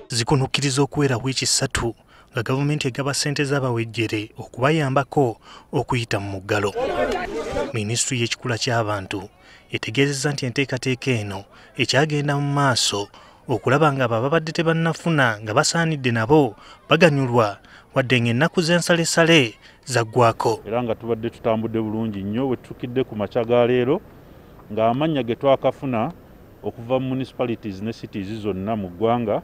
Zikunukkiriza okuwera wiiki 3 nga gavumenti egaba ssente z'abawejjere okubayambako okuyita mu muggalo. Minisitule y'ekikula ky'abantu etegeezezza nti enteekateeka eno ekyagenda mu maaso okulaba nga abo ababadde tebannafuna nga basaanidde nabo baganyulwa wadde ng'ennaku z'ensalesale zaggwako. Era nga tubadde tutambudde bulungi nnyo werutuukidde ku makya ga leero ng'amannya ge twakafuna okuva mu municipalities ne cities zonna mu ggwanga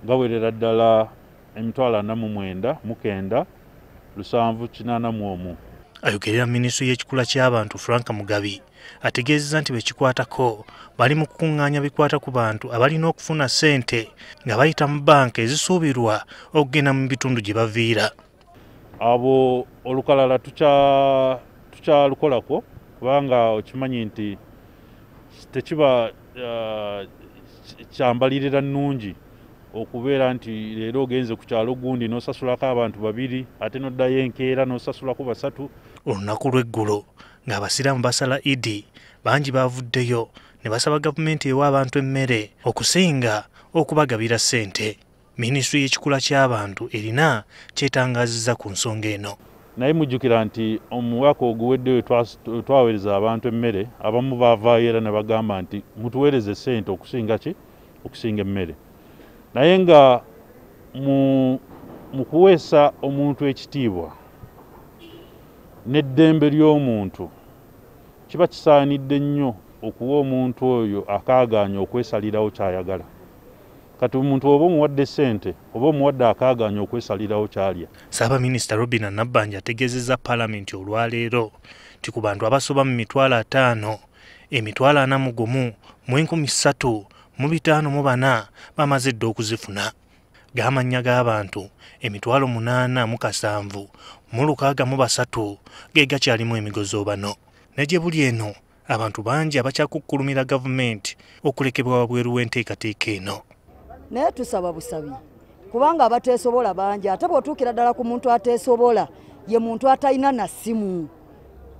gawerera ddala emitwalo 49,781. Ayogerera Minisitule y'ekikula ky'abantu Frank Mugabi ategeezezza nti bekikwatako bali mu kukuŋŋaanya bikwata ku bantu abalina okufuna ssente nga bayita mu banka ezisuubirwa okugenda mu bitundu gye baviira. Abo olukalala tukyalukolako kubanga okimanyi nti tekiba kyambalirira nnungi okubeera nti leero ogenze ku kyalo gundi n'osasulako abantu 2 ate n'oddayo enkeera n'osasulako 3. Olunaku lw'eggulo ng'abasiraamu basala Idi bangi baavuddeyo ne basaba gavumenti ewa abantu emmere okusinga okubagabira ssente. Minisitule y'ekikula ky'abantu erina kyetangazizza ku nsonga eno. Naye mujjukira nti omwaka oguweddeyo twaweereza abantu emmere, abamu baavaayo era ne bagamba nti mutuweereze ssente okusinga ki? Okusinga emmere. Naye nga mu kuweesa omuntu ekitiibwa n'eddembe ly'omuntu kiba kisaanidde nnyo okuwa omuntu oyo akaagaanya okwesalirawo ky'ayagala. Kati omuntu oba omuwadde ssente oba omuwadde akaagaanya okwesalirawo ky'alya. Ssaabaminisita Robinah Nabbanja ategeezezza Paalamenti olwaleero nti ku bantu abasoba mu mitwalo 5, emitwalo 41,354 bamaze dda okuzifuna. G'amannya g'abantu emitwalo 87,663 ge gakyalimu emigozoobano. Ne gye buli eno abantu bangi abakyakukkulumira gavumenti okulekebwa wabweru w'enteekateeka eno. Naye tusaba busabi kubanga abateesobola bangi ate bw'otuukira ddala ku muntu ateesobola ye muntu atalina na ssimu.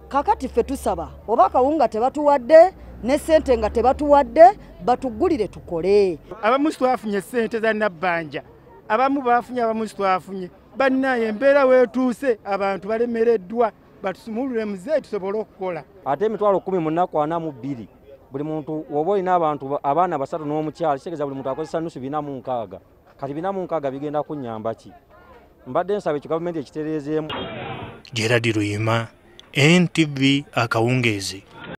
Kakati ffe tusaba oba akawunga tebatuwadde ne ssente nga tebatuwadde batuggulire tukole. Abamu twafunye ssente za Nabbanja, abamu baafunye, abamu twafunye. Bannaye embeera weetuuse abantu balemereddwa batusumulule muze tusobole okukola. Ate emitwalo 10,442 buli muntu woba olina abantu abaana 3 n'omukyala kitegeeza buli muntu akozesa nusu 46. Kati 46 bigenda kunnyamba ki? Mbadde nsaba ekyo gavumenti ekitereezeemu. Gerard Luyima, NTV Akawungeezi.